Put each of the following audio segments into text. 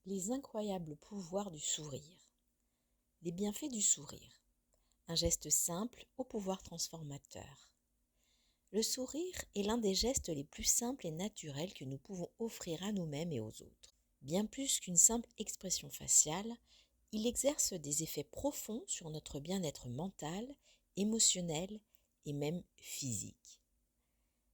Les incroyables pouvoirs du sourire. Les bienfaits du sourire. Un geste simple au pouvoir transformateur. Le sourire est l'un des gestes les plus simples et naturels que nous pouvons offrir à nous-mêmes et aux autres. Bien plus qu'une simple expression faciale, il exerce des effets profonds sur notre bien-être mental, émotionnel et même physique.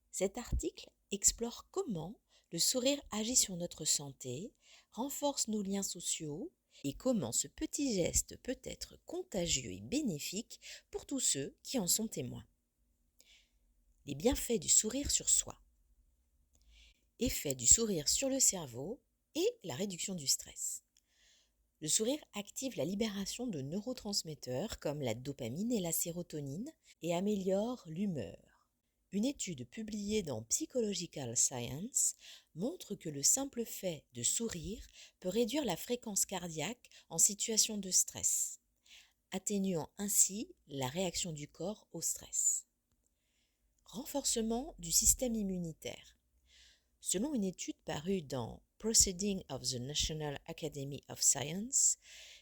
Cet article explore comment le sourire agit sur notre santé, renforce nos liens sociaux et comment ce petit geste peut être contagieux et bénéfique pour tous ceux qui en sont témoins. Les bienfaits du sourire sur soi. Effet du sourire sur le cerveau et la réduction du stress. Le sourire active la libération de neurotransmetteurs comme la dopamine et la sérotonine et améliore l'humeur. Une étude publiée dans Psychological Science montre que le simple fait de sourire peut réduire la fréquence cardiaque en situation de stress, atténuant ainsi la réaction du corps au stress. Renforcement du système immunitaire. Selon une étude parue dans Proceedings of the National Academy of Science,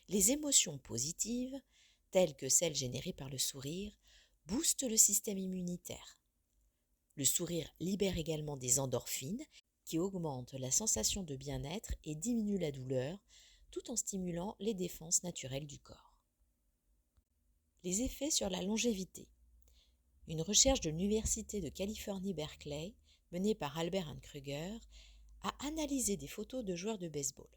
les émotions positives, telles que celles générées par le sourire, boostent le système immunitaire. Le sourire libère également des endorphines qui augmentent la sensation de bien-être et diminuent la douleur, tout en stimulant les défenses naturelles du corps. Les effets sur la longévité. Une recherche de l'Université de Californie Berkeley, menée par Albert Kruger, a analysé des photos de joueurs de baseball.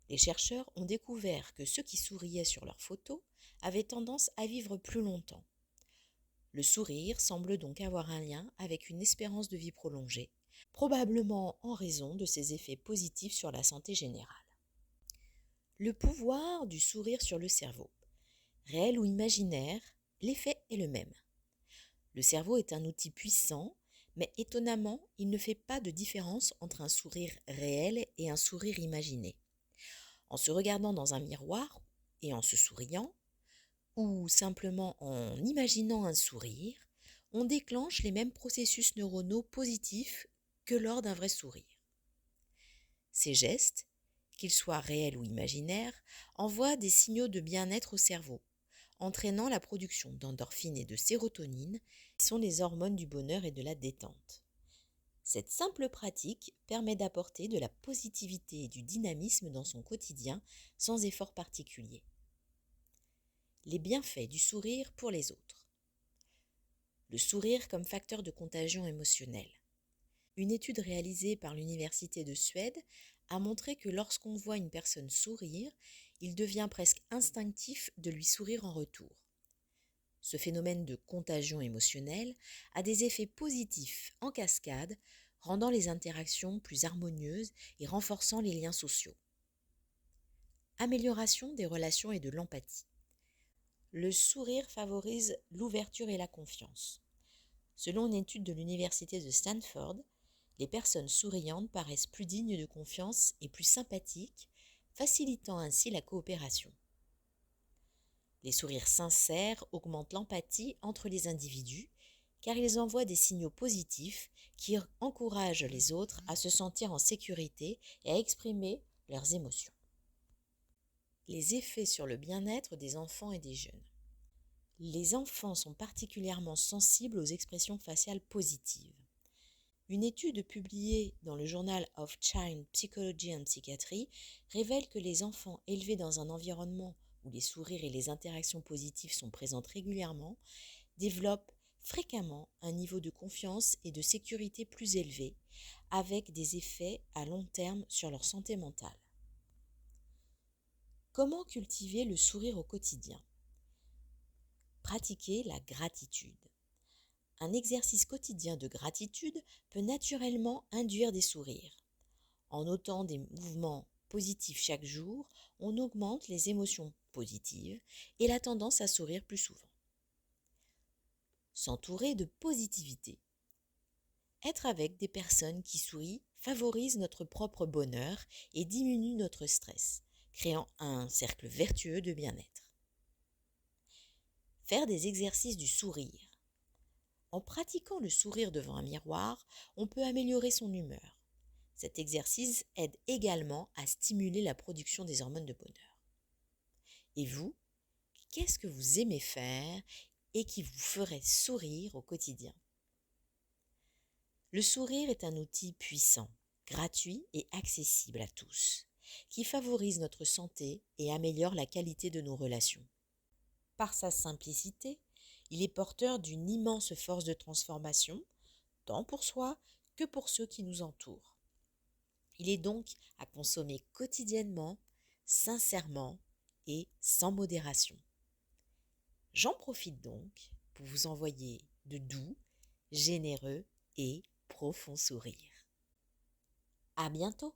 Les chercheurs ont découvert que ceux qui souriaient sur leurs photos avaient tendance à vivre plus longtemps. Le sourire semble donc avoir un lien avec une espérance de vie prolongée, probablement en raison de ses effets positifs sur la santé générale. Le pouvoir du sourire sur le cerveau. Réel ou imaginaire, l'effet est le même. Le cerveau est un outil puissant, mais étonnamment, il ne fait pas de différence entre un sourire réel et un sourire imaginé. En se regardant dans un miroir et en se souriant, ou simplement en imaginant un sourire, on déclenche les mêmes processus neuronaux positifs que lors d'un vrai sourire. Ces gestes, qu'ils soient réels ou imaginaires, envoient des signaux de bien-être au cerveau, entraînant la production d'endorphines et de sérotonine, qui sont les hormones du bonheur et de la détente. Cette simple pratique permet d'apporter de la positivité et du dynamisme dans son quotidien sans effort particulier. Les bienfaits du sourire pour les autres. Le sourire comme facteur de contagion émotionnelle. Une étude réalisée par l'Université de Suède a montré que lorsqu'on voit une personne sourire, il devient presque instinctif de lui sourire en retour. Ce phénomène de contagion émotionnelle a des effets positifs en cascade, rendant les interactions plus harmonieuses et renforçant les liens sociaux. Amélioration des relations et de l'empathie. Le sourire favorise l'ouverture et la confiance. Selon une étude de l'Université de Stanford, les personnes souriantes paraissent plus dignes de confiance et plus sympathiques, facilitant ainsi la coopération. Les sourires sincères augmentent l'empathie entre les individus car ils envoient des signaux positifs qui encouragent les autres à se sentir en sécurité et à exprimer leurs émotions. Les effets sur le bien-être des enfants et des jeunes. Les enfants sont particulièrement sensibles aux expressions faciales positives. Une étude publiée dans le Journal of Child Psychology and Psychiatry révèle que les enfants élevés dans un environnement où les sourires et les interactions positives sont présentes régulièrement développent fréquemment un niveau de confiance et de sécurité plus élevé, avec des effets à long terme sur leur santé mentale. Comment cultiver le sourire au quotidien ? Pratiquer la gratitude. Un exercice quotidien de gratitude peut naturellement induire des sourires. En notant des mouvements positifs chaque jour, on augmente les émotions positives et la tendance à sourire plus souvent. S'entourer de positivité. Être avec des personnes qui sourient favorise notre propre bonheur et diminue notre stress, créant un cercle vertueux de bien-être. Faire des exercices du sourire. En pratiquant le sourire devant un miroir, on peut améliorer son humeur. Cet exercice aide également à stimuler la production des hormones de bonheur. Et vous, qu'est-ce que vous aimez faire et qui vous ferait sourire au quotidien? Le sourire est un outil puissant, gratuit et accessible à tous, qui favorise notre santé et améliore la qualité de nos relations. Par sa simplicité, il est porteur d'une immense force de transformation, tant pour soi que pour ceux qui nous entourent. Il est donc à consommer quotidiennement, sincèrement et sans modération. J'en profite donc pour vous envoyer de doux, généreux et profonds sourires. À bientôt!